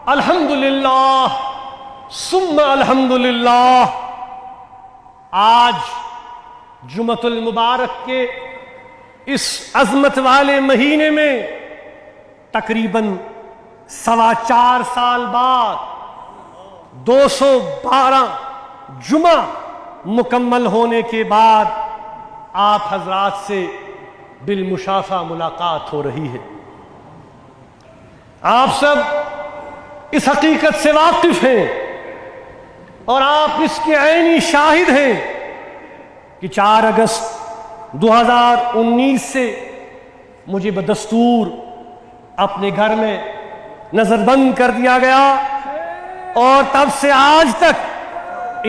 الحمدللہ ثم الحمدللہ، آج جمعۃ المبارک کے اس عظمت والے مہینے میں تقریباً 4.25 سال بعد 212 جمعہ مکمل ہونے کے بعد آپ حضرات سے بالمشافہ ملاقات ہو رہی ہے۔ آپ سب اس حقیقت سے واقف ہیں اور آپ اس کے عینی شاہد ہیں کہ 4 اگست 2019 سے مجھے بدستور اپنے گھر میں نظر بند کر دیا گیا اور تب سے آج تک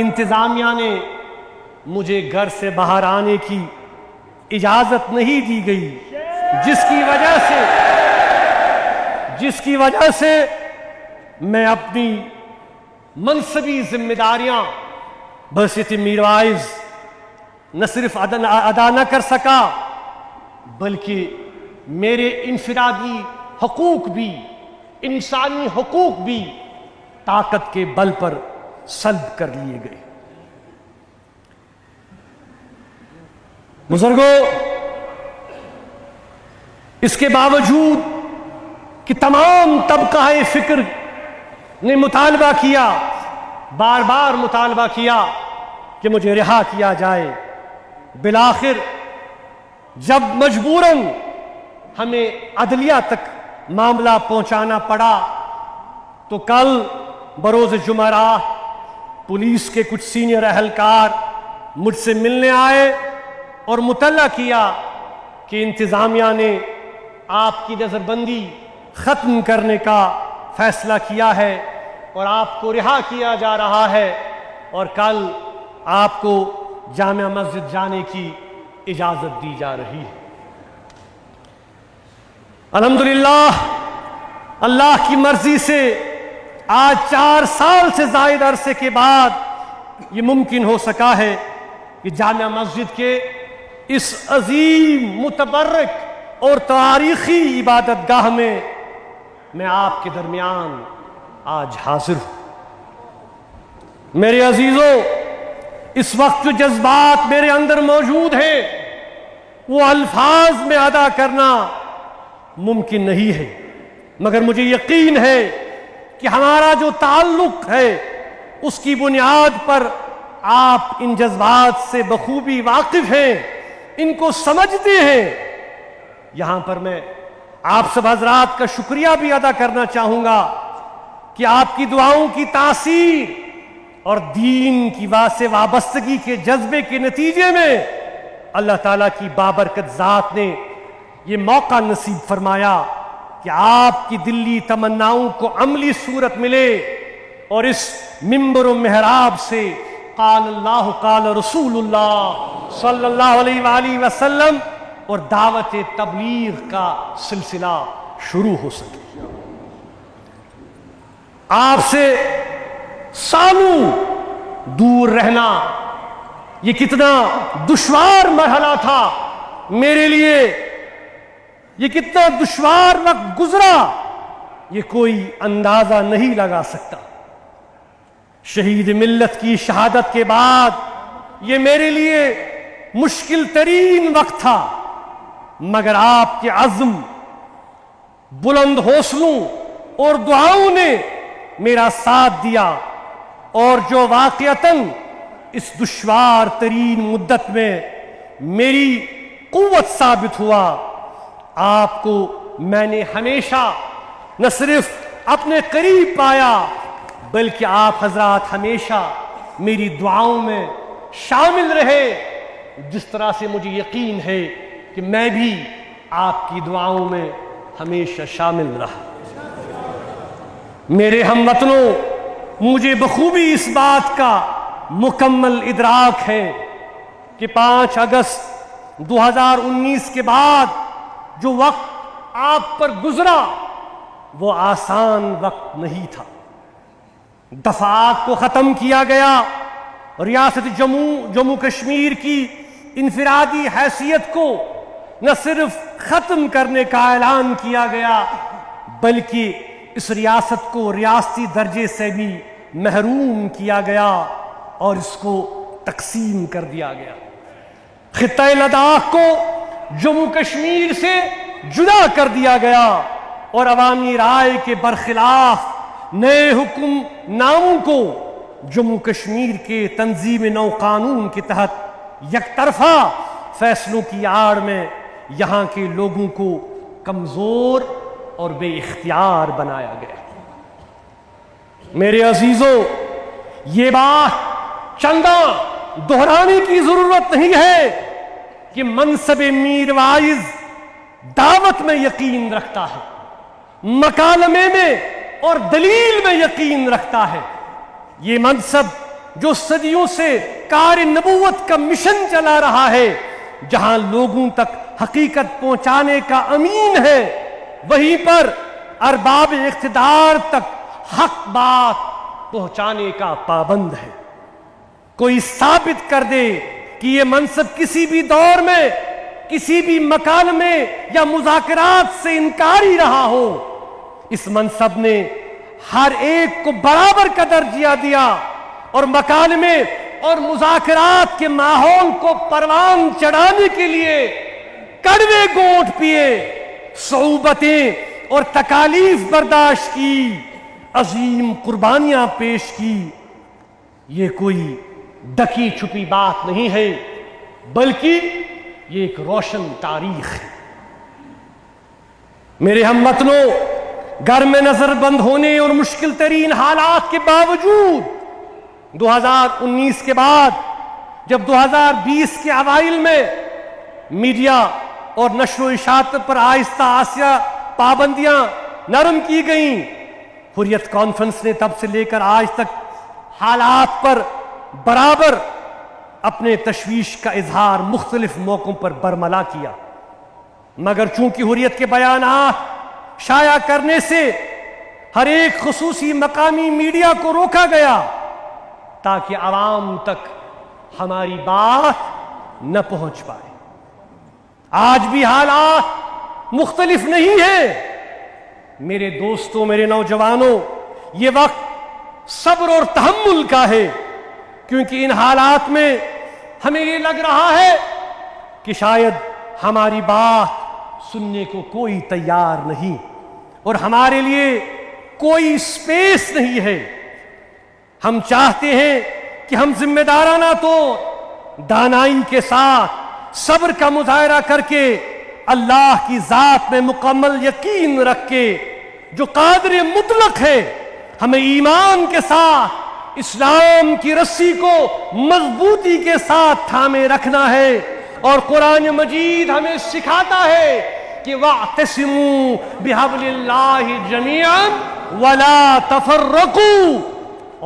انتظامیہ نے مجھے گھر سے باہر آنے کی اجازت نہیں دی گئی، جس کی وجہ سے میں اپنی منصبی ذمہ داریاں بحیثیت میروائز نہ صرف ادا نہ کر سکا بلکہ میرے انفرادی حقوق بھی، انسانی حقوق بھی طاقت کے بل پر سلب کر لیے گئے۔ بزرگوں، اس کے باوجود کہ تمام طبقہ فکر نے مطالبہ کیا، بار بار مطالبہ کیا کہ مجھے رہا کیا جائے، بالآخر جب مجبوراً ہمیں عدلیہ تک معاملہ پہنچانا پڑا تو کل بروز جمعرات پولیس کے کچھ سینئر اہلکار مجھ سے ملنے آئے اور مطلع کیا کہ انتظامیہ نے آپ کی نظر بندی ختم کرنے کا فیصلہ کیا ہے اور آپ کو رہا کیا جا رہا ہے اور کل آپ کو جامع مسجد جانے کی اجازت دی جا رہی ہے۔ الحمدللہ، اللہ کی مرضی سے آج 4 سال سے زائد عرصے کے بعد یہ ممکن ہو سکا ہے کہ جامع مسجد کے اس عظیم، متبرک اور تاریخی عبادت گاہ میں آپ کے درمیان آج حاضر ہوں۔ میرے عزیزوں، اس وقت جو جذبات میرے اندر موجود ہیں وہ الفاظ میں ادا کرنا ممکن نہیں ہے، مگر مجھے یقین ہے کہ ہمارا جو تعلق ہے اس کی بنیاد پر آپ ان جذبات سے بخوبی واقف ہیں، ان کو سمجھتے ہیں۔ یہاں پر میں آپ سب حضرات کا شکریہ بھی ادا کرنا چاہوں گا کہ آپ کی دعاؤں کی تاثیر اور دین کی سے وابستگی کے جذبے کے نتیجے میں اللہ تعالیٰ کی بابرکت ذات نے یہ موقع نصیب فرمایا کہ آپ کی دلی تمناؤں کو عملی صورت ملے اور اس منبر و محراب سے قال اللہ قال رسول اللہ صلی اللہ علیہ وآلہ وسلم اور دعوت تبلیغ کا سلسلہ شروع ہو سکے۔ آپ سے سالوں دور رہنا یہ کتنا دشوار مرحلہ تھا میرے لیے، یہ کتنا دشوار وقت گزرا یہ کوئی اندازہ نہیں لگا سکتا۔ شہید ملت کی شہادت کے بعد یہ میرے لیے مشکل ترین وقت تھا، مگر آپ کے عزم، بلند حوصلوں اور دعاؤں نے میرا ساتھ دیا اور جو واقعتاً اس دشوار ترین مدت میں میری قوت ثابت ہوا، آپ کو میں نے ہمیشہ نہ صرف اپنے قریب پایا بلکہ آپ حضرات ہمیشہ میری دعاؤں میں شامل رہے، جس طرح سے مجھے یقین ہے کہ میں بھی آپ کی دعاؤں میں ہمیشہ شامل رہا۔ میرے ہم وطنوں، مجھے بخوبی اس بات کا مکمل ادراک ہے کہ 5 اگست 2019 کے بعد جو وقت آپ پر گزرا وہ آسان وقت نہیں تھا۔ دفعات کو ختم کیا گیا، ریاست جموں کشمیر کی انفرادی حیثیت کو نہ صرف ختم کرنے کا اعلان کیا گیا بلکہ اس ریاست کو ریاستی درجے سے بھی محروم کیا گیا اور اس کو تقسیم کر دیا گیا۔ خطہ لداخ کو جموں کشمیر سے جدا کر دیا گیا اور عوامی رائے کے برخلاف نئے حکم ناموں کو جموں کشمیر کے تنظیم نو قانون کے تحت یک طرفہ فیصلوں کی آڑ میں یہاں کے لوگوں کو کمزور اور بے اختیار بنایا گیا۔ میرے عزیزوں، یہ بات چندہ دہرانے کی ضرورت نہیں ہے کہ منصب میر واعظ دعوت میں یقین رکھتا ہے، مکالمے میں اور دلیل میں یقین رکھتا ہے۔ یہ منصب جو صدیوں سے کار نبوت کا مشن چلا رہا ہے، جہاں لوگوں تک حقیقت پہنچانے کا امین ہے، وہیں پر ارباب اقتدار تک حق بات پہنچانے کا پابند ہے۔ کوئی ثابت کر دے کہ یہ منصب کسی بھی دور میں کسی بھی مکالمے یا مذاکرات سے انکاری رہا ہو، اس منصب نے ہر ایک کو برابر کا درجہ دیا اور مکالمے اور مذاکرات کے ماحول کو پروان چڑھانے کے لیے کڑوے گھونٹ پیے، صعوبتیں اور تکالیف برداشت کی، عظیم قربانیاں پیش کی۔ یہ کوئی ڈکی چھپی بات نہیں ہے، بلکہ یہ ایک روشن تاریخ ہے۔ میرے ہم وطنوں، گھر میں نظر بند ہونے اور مشکل ترین حالات کے باوجود 2019 کے بعد جب 2020 کے اوائل میں میڈیا اور نشر و اشاعت پر آہستہ آہستہ پابندیاں نرم کی گئیں، حریت کانفرنس نے تب سے لے کر آج تک حالات پر برابر اپنے تشویش کا اظہار مختلف موقعوں پر برملا کیا، مگر چونکہ حریت کے بیانات شائع کرنے سے ہر ایک خصوصی مقامی میڈیا کو روکا گیا تاکہ عوام تک ہماری بات نہ پہنچ پائے۔ آج بھی حالات مختلف نہیں ہیں۔ میرے دوستوں، میرے نوجوانوں، یہ وقت صبر اور تحمل کا ہے، کیونکہ ان حالات میں ہمیں یہ لگ رہا ہے کہ شاید ہماری بات سننے کو کوئی تیار نہیں اور ہمارے لیے کوئی سپیس نہیں ہے۔ ہم چاہتے ہیں کہ ہم ذمہ دارانہ طور دانائی کے ساتھ صبر کا مظاہرہ کر کے اللہ کی ذات میں مکمل یقین رکھ کے جو قادر مطلق ہے، ہمیں ایمان کے ساتھ اسلام کی رسی کو مضبوطی کے ساتھ تھامے رکھنا ہے، اور قرآن مجید ہمیں سکھاتا ہے کہ وَاعْتَصِمُوا بِحَبْلِ اللَّهِ جَمِيعًا وَلَا تَفَرَّقُوا۔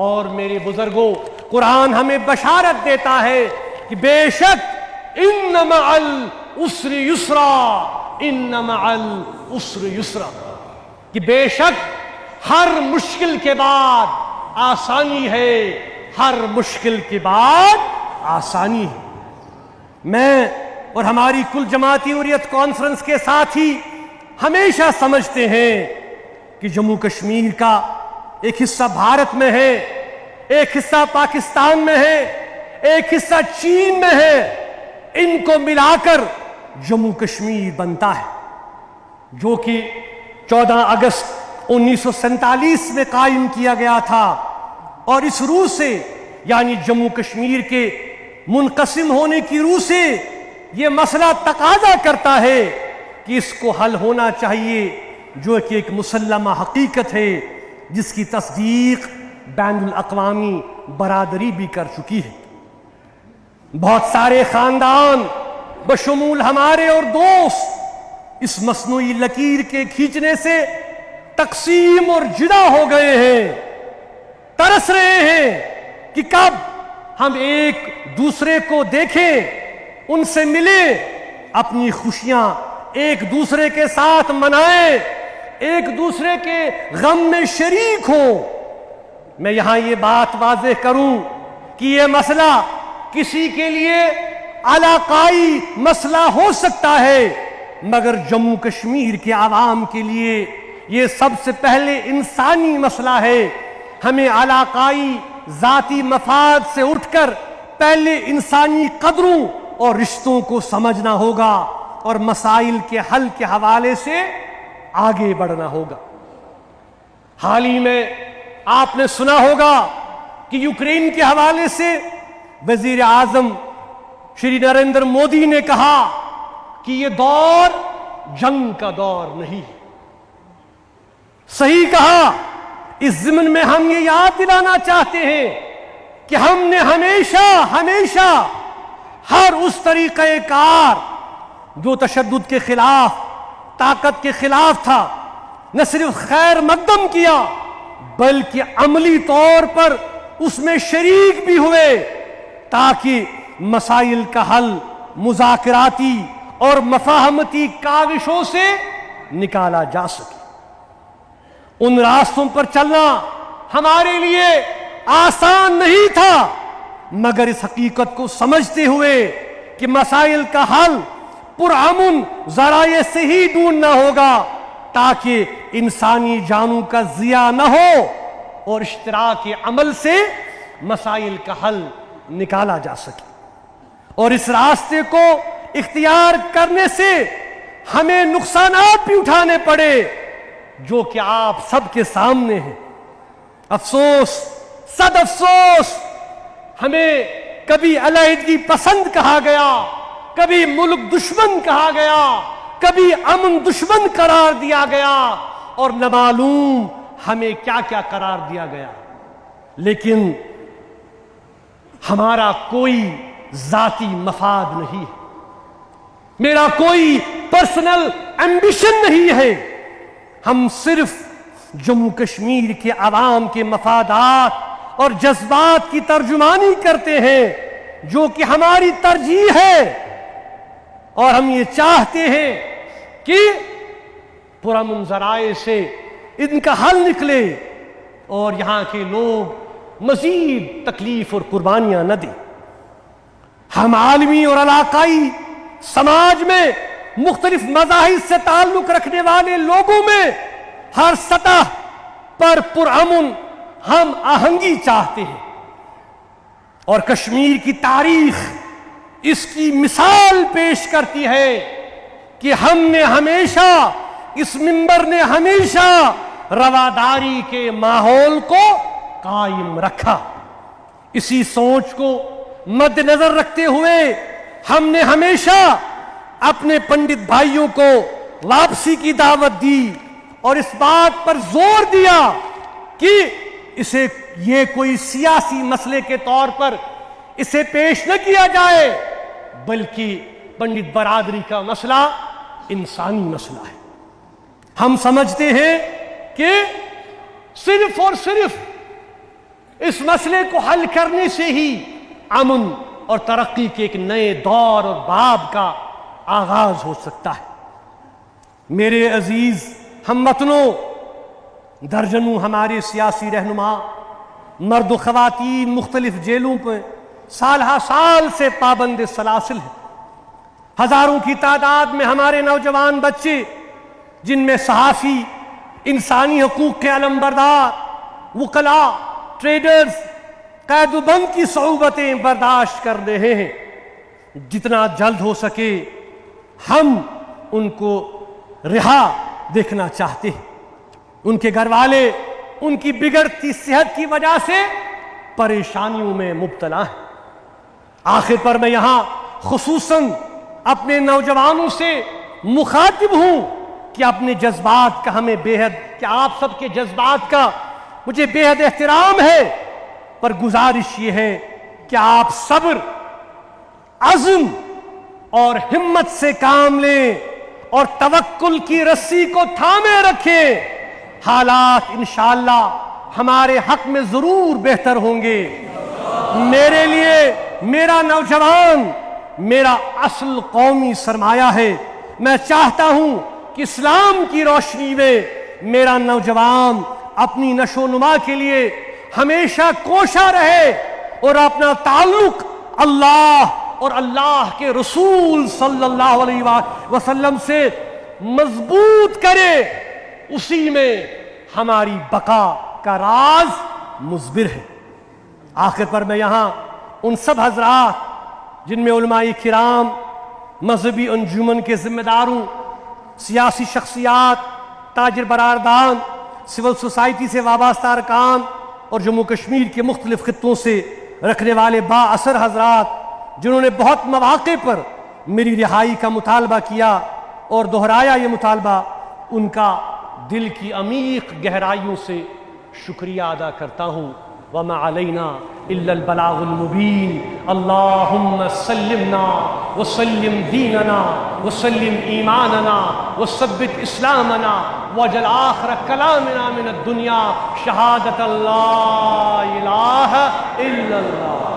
اور میرے بزرگوں، قرآن ہمیں بشارت دیتا ہے کہ بے شک ان مع العسر یسرا، ان مع العسر یسرا، کہ بے شک ہر مشکل کے بعد آسانی ہے، ہر مشکل کے بعد آسانی ہے۔ میں اور ہماری کل جماعتی حریت کانفرنس کے ساتھی ہمیشہ سمجھتے ہیں کہ جموں کشمیر کا ایک حصہ بھارت میں ہے، ایک حصہ پاکستان میں ہے، ایک حصہ چین میں ہے، ان کو ملا کر جموں کشمیر بنتا ہے، جو کہ 14 اگست 1947 میں قائم کیا گیا تھا، اور اس روح سے یعنی جموں کشمیر کے منقسم ہونے کی روح سے یہ مسئلہ تقاضا کرتا ہے کہ اس کو حل ہونا چاہیے، جو کہ ایک مسلمہ حقیقت ہے جس کی تصدیق بین الاقوامی برادری بھی کر چکی ہے۔ بہت سارے خاندان بشمول ہمارے اور دوست اس مصنوعی لکیر کے کھینچنے سے تقسیم اور جدا ہو گئے ہیں، ترس رہے ہیں کہ کب ہم ایک دوسرے کو دیکھیں، ان سے ملیں، اپنی خوشیاں ایک دوسرے کے ساتھ منائیں، ایک دوسرے کے غم میں شریک ہوں۔ میں یہاں یہ بات واضح کروں کہ یہ مسئلہ کسی کے لیے علاقائی مسئلہ ہو سکتا ہے، مگر جموں کشمیر کے عوام کے لیے یہ سب سے پہلے انسانی مسئلہ ہے. ہمیں علاقائی ذاتی مفاد سے اٹھ کر پہلے انسانی قدروں اور رشتوں کو سمجھنا ہوگا اور مسائل کے حل کے حوالے سے آگے بڑھنا ہوگا. حال ہی میں آپ نے سنا ہوگا کہ یوکرین کے حوالے سے وزیر اعظم شری نریندر مودی نے کہا کہ یہ دور جنگ کا دور نہیں. صحیح کہا. اس ضمن میں ہم یہ یاد دلانا چاہتے ہیں کہ ہم نے ہمیشہ ہر اس طریقہ کار جو تشدد کے خلاف، طاقت کے خلاف تھا، نہ صرف خیر مقدم کیا بلکہ عملی طور پر اس میں شریک بھی ہوئے تاکہ مسائل کا حل مذاکراتی اور مفاہمتی کاوشوں سے نکالا جا سکے. ان راستوں پر چلنا ہمارے لیے آسان نہیں تھا، مگر اس حقیقت کو سمجھتے ہوئے کہ مسائل کا حل پرامن ذرائع سے ہی ڈھونڈنا ہوگا تاکہ انسانی جانوں کا ضیاع نہ ہو اور اشتراک عمل سے مسائل کا حل نکالا جا سکے. اور اس راستے کو اختیار کرنے سے ہمیں نقصانات بھی اٹھانے پڑے جو کہ آپ سب کے سامنے ہیں. افسوس، صد افسوس، ہمیں کبھی علیحدگی پسند کہا گیا، کبھی ملک دشمن کہا گیا، کبھی امن دشمن قرار دیا گیا اور نہ معلوم ہمیں کیا کیا قرار دیا گیا. لیکن ہمارا کوئی ذاتی مفاد نہیں ہے، میرا کوئی پرسنل ایمبیشن نہیں ہے. ہم صرف جموں کشمیر کے عوام کے مفادات اور جذبات کی ترجمانی کرتے ہیں جو کہ ہماری ترجیح ہے، اور ہم یہ چاہتے ہیں کہ پرامن ذرائع سے ان کا حل نکلے اور یہاں کے لوگ مزید تکلیف اور قربانیاں نہ دیں. ہم عالمی اور علاقائی سماج میں مختلف مذاہب سے تعلق رکھنے والے لوگوں میں ہر سطح پر پرامن ہم آہنگی چاہتے ہیں، اور کشمیر کی تاریخ اس کی مثال پیش کرتی ہے کہ ہم نے ہمیشہ، اس منبر نے ہمیشہ رواداری کے ماحول کو قائم رکھا. اسی سوچ کو مد نظر رکھتے ہوئے ہم نے ہمیشہ اپنے پنڈت بھائیوں کو واپسی کی دعوت دی اور اس بات پر زور دیا کہ اسے یہ کوئی سیاسی مسئلے کے طور پر اسے پیش نہ کیا جائے بلکہ پنڈت برادری کا مسئلہ انسانی مسئلہ ہے. ہم سمجھتے ہیں کہ صرف اور صرف اس مسئلے کو حل کرنے سے ہی امن اور ترقی کے ایک نئے دور اور باب کا آغاز ہو سکتا ہے. میرے عزیز ہم وطنوں، درجنوں ہمارے سیاسی رہنما، مرد و خواتین مختلف جیلوں پہ سال ہا سال سے پابند سلاسل ہیں. ہزاروں کی تعداد میں ہمارے نوجوان بچے، جن میں صحافی، انسانی حقوق کے علمبردار، وکلاء، ٹریڈرز، قید و بند کی صعوبتیں برداشت کر رہے ہیں. جتنا جلد ہو سکے ہم ان کو رہا دیکھنا چاہتے ہیں. ان کے گھر والے ان کی بگڑتی صحت کی وجہ سے پریشانیوں میں مبتلا ہیں. آخر پر میں یہاں خصوصاً اپنے نوجوانوں سے مخاطب ہوں کہ اپنے جذبات کا ہمیں کہ آپ سب کے جذبات کا مجھے بے حد احترام ہے، پر گزارش یہ ہے کہ آپ صبر، عزم اور ہمت سے کام لیں اور توکل کی رسی کو تھامے رکھیں. حالات انشاءاللہ ہمارے حق میں ضرور بہتر ہوں گے. میرے لیے میرا نوجوان میرا اصل قومی سرمایہ ہے. میں چاہتا ہوں کہ اسلام کی روشنی میں میرا نوجوان اپنی نشو و نما کے لیے ہمیشہ کوشاں رہے اور اپنا تعلق اللہ اور اللہ کے رسول صلی اللہ علیہ وسلم سے مضبوط کرے. اسی میں ہماری بقا کا راز مضمر ہے۔ آخر پر میں یہاں ان سب حضرات جن میں علماء کرام، مذہبی انجمن کے ذمہ داروں، سیاسی شخصیات، تاجر برادران، سول سوسائٹی سے وابستہ ارکان اور جموں کشمیر کے مختلف خطوں سے رکھنے والے با اثر حضرات جنہوں نے بہت مواقع پر میری رہائی کا مطالبہ کیا اور دہرایا یہ مطالبہ، ان کا دل کی عمیق گہرائیوں سے شکریہ ادا کرتا ہوں۔ وما علینا الا البلاغ المبین۔ اللہم سلمنا وسلم دیننا وسلم ایماننا وثبت اسلامنا واجعل آخر کلامنا من الدنیا شہادت لا الہ الا اللہ۔